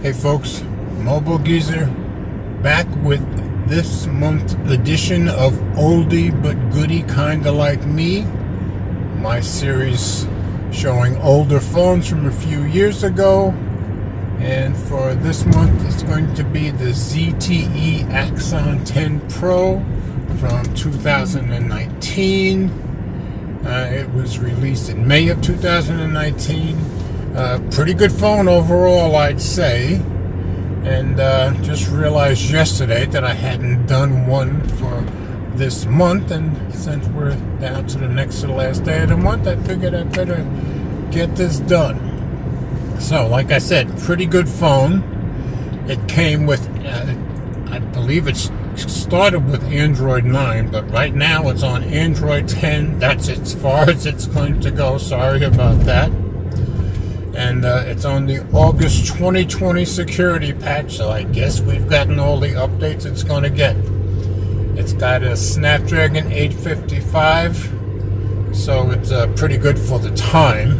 Hey folks, Mobile Geezer back with this month's edition of Oldie but Goodie Kinda Like Me, my series showing older phones from a few years ago. And for this month it's going to be the ZTE Axon 10 Pro from 2019. It was released in May of 2019. Pretty good phone overall, I'd say. And just realized yesterday that I hadn't done one for this month, and since we're down to the next to the last day of the month, I figured I better get this done. So, like I said, pretty good phone. It came with, I believe it started with Android 9, but right now it's on Android 10. That's as far as it's going to go. Sorry about that. And it's on the August 2020 security patch, so I guess we've gotten all the updates it's going to get. It's got a Snapdragon 855, so it's pretty good for the time.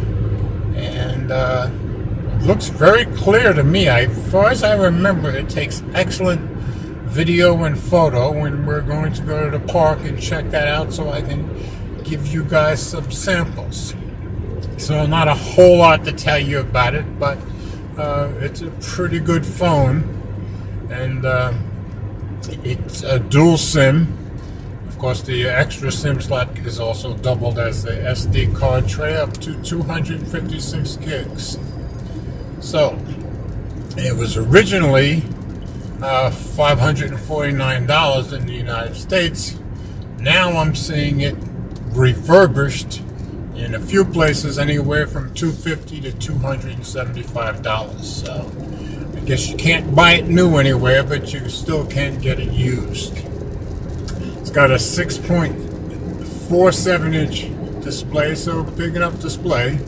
And it looks very clear to me. As far as I remember, it takes excellent video and photo, and we're going to go to the park and check that out so I can give you guys some samples. So not a whole lot to tell you about it, but it's a pretty good phone, and it's a dual SIM. Of course, the extra SIM slot is also doubled as the SD card tray up to 256 gigs. So it was originally $549 in the United States. Now I'm seeing it refurbished in a few places anywhere from $250 to $275. So I guess you can't buy it new anywhere, but you still can get it used. It's got a 6.47 inch display, so big enough display.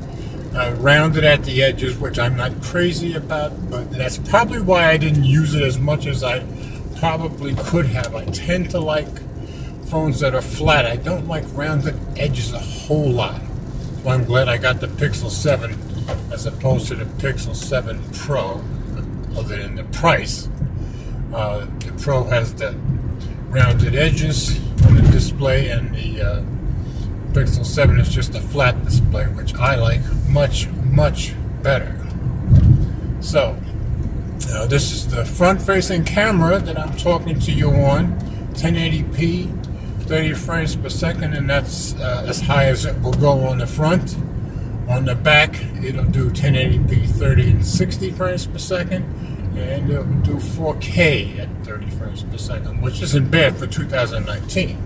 Rounded at the edges, which I'm not crazy about, but that's probably why I didn't use it as much as I probably could have. I tend to like phones that are flat. I don't like rounded edges a whole lot. So I'm glad I got the Pixel 7 as opposed to the Pixel 7 Pro, other than the price. The Pro has the rounded edges on the display, and the Pixel 7 is just a flat display, which I like much, much better. So, this is the front-facing camera that I'm talking to you on, 1080p. 30 frames per second, and that's as high as it will go on the front. On the back, it'll do 1080p 30 and 60 frames per second, and it'll do 4K at 30 frames per second, which isn't bad for 2019.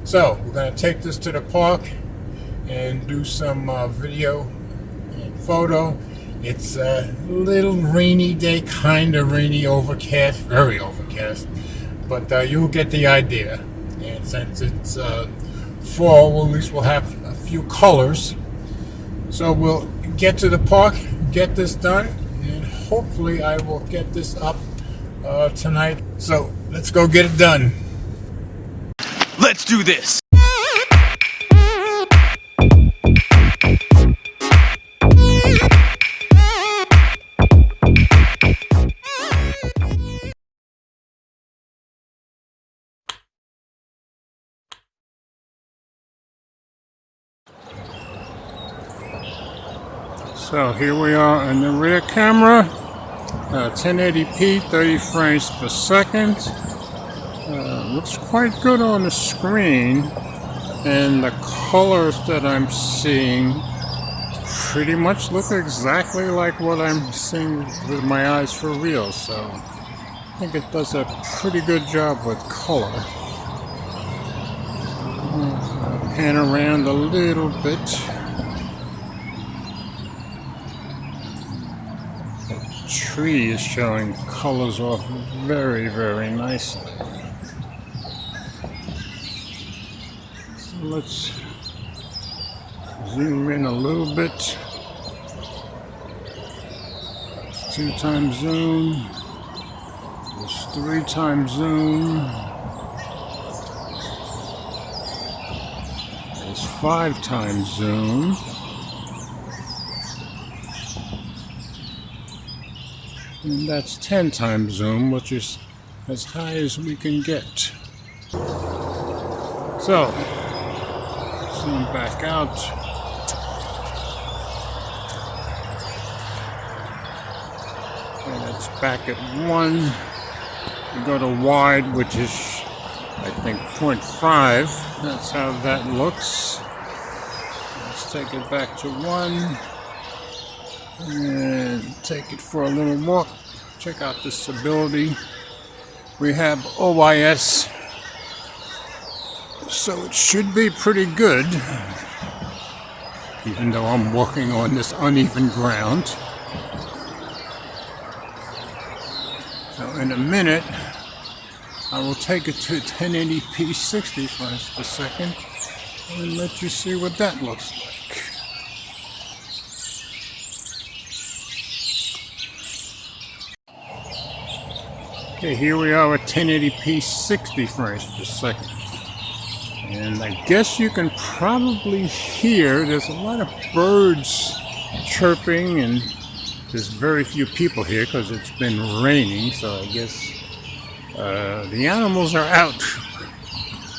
So we're going to take this to the park and do some video and photo. It's a little rainy day, kind of rainy, overcast, very overcast, but you'll get the idea. And since it's fall, well, at least we'll have a few colors. So we'll get to the park, get this done, and hopefully I will get this up tonight. So let's go get it done. Let's do this! So here we are in the rear camera, 1080p, 30 frames per second. Looks quite good on the screen, and the colors that I'm seeing pretty much look exactly like what I'm seeing with my eyes for real. So I think it does a pretty good job with color. I'll pan around a little bit. Tree is showing colors off very, very nicely. So let's zoom in a little bit. 2x zoom. There's 3x zoom. There's 5x zoom. And that's 10 times zoom, which is as high as we can get. So, zoom back out. And it's back at 1. We go to wide, which is, I think, 0.5. That's how that looks. Let's take it back to 1. And take it for a little walk. Check out the stability. We have OIS, so it should be pretty good, even though I'm walking on this uneven ground. So in a minute, I will take it to 1080p 60 frames per second and let you see what that looks like. Okay, here we are at 1080p 60 frames per second. And I guess you can probably hear there's a lot of birds chirping, and there's very few people here because it's been raining, so I guess the animals are out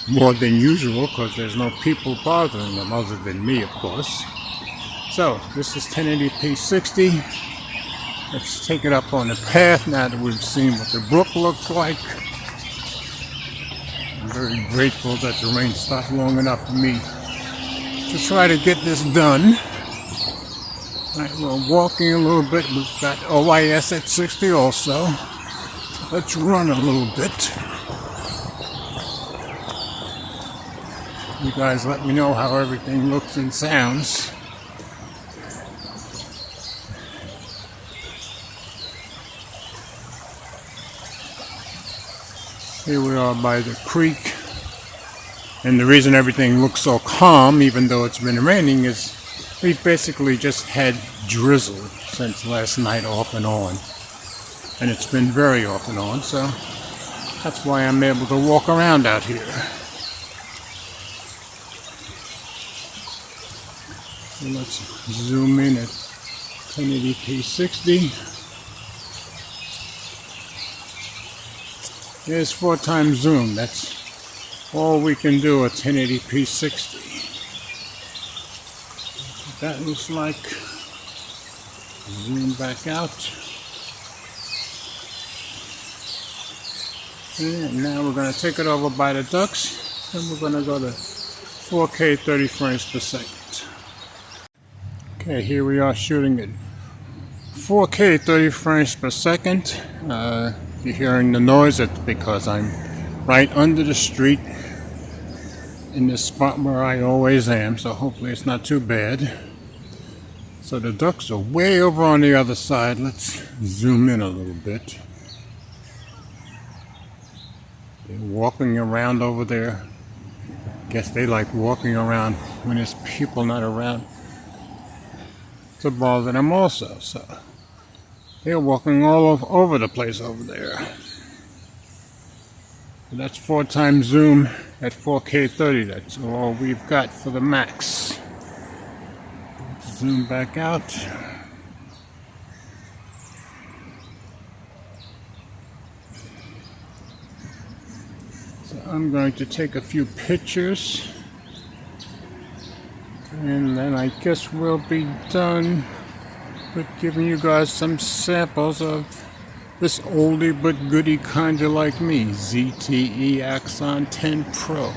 more than usual because there's no people bothering them other than me, of course. So this is 1080p 60. Let's take it up on the path now that we've seen what the brook looks like. I'm very grateful that the rain stopped long enough for me to try to get this done. Alright, we're walking a little bit. We've got OIS at 60 also. Let's run a little bit. You guys let me know how everything looks and sounds. Here we are by the creek, and the reason everything looks so calm, even though it's been raining, is we've basically just had drizzle since last night off and on, and it's been very off and on, so that's why I'm able to walk around out here. So let's zoom in at 1080p 60. There's 4 times zoom. That's all we can do at 1080p 60. That's what that looks like. Zoom back out. And now we're going to take it over by the ducks, and we're going to go to 4K 30 frames per second. Okay, here we are shooting at 4K 30 frames per second. You're hearing the noise, it's because I'm right under the street in this spot where I always am, so hopefully it's not too bad. So the ducks are way over on the other side. Let's zoom in a little bit. They're walking around over there. Guess they like walking around when there's people not around to bother them also, so they're walking all over the place over there. So that's 4 times zoom at 4K 30. That's all we've got for the max. Let's zoom back out. So I'm going to take a few pictures, and then I guess we'll be done with giving you guys some samples of this oldie but goodie kinda like me, ZTE Axon 10 Pro.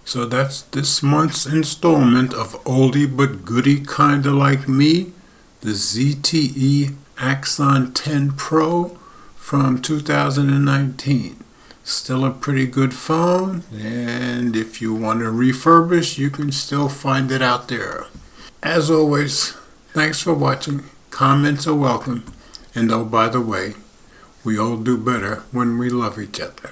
So that's this month's installment of Oldie but Goodie Kinda Like Me, the ZTE Axon 10 Pro from 2019. Still a pretty good phone, and if you want to refurbish, you can still find it out there. As always, thanks for watching. Comments are welcome. And oh, by the way, we all do better when we love each other.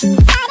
Yeah.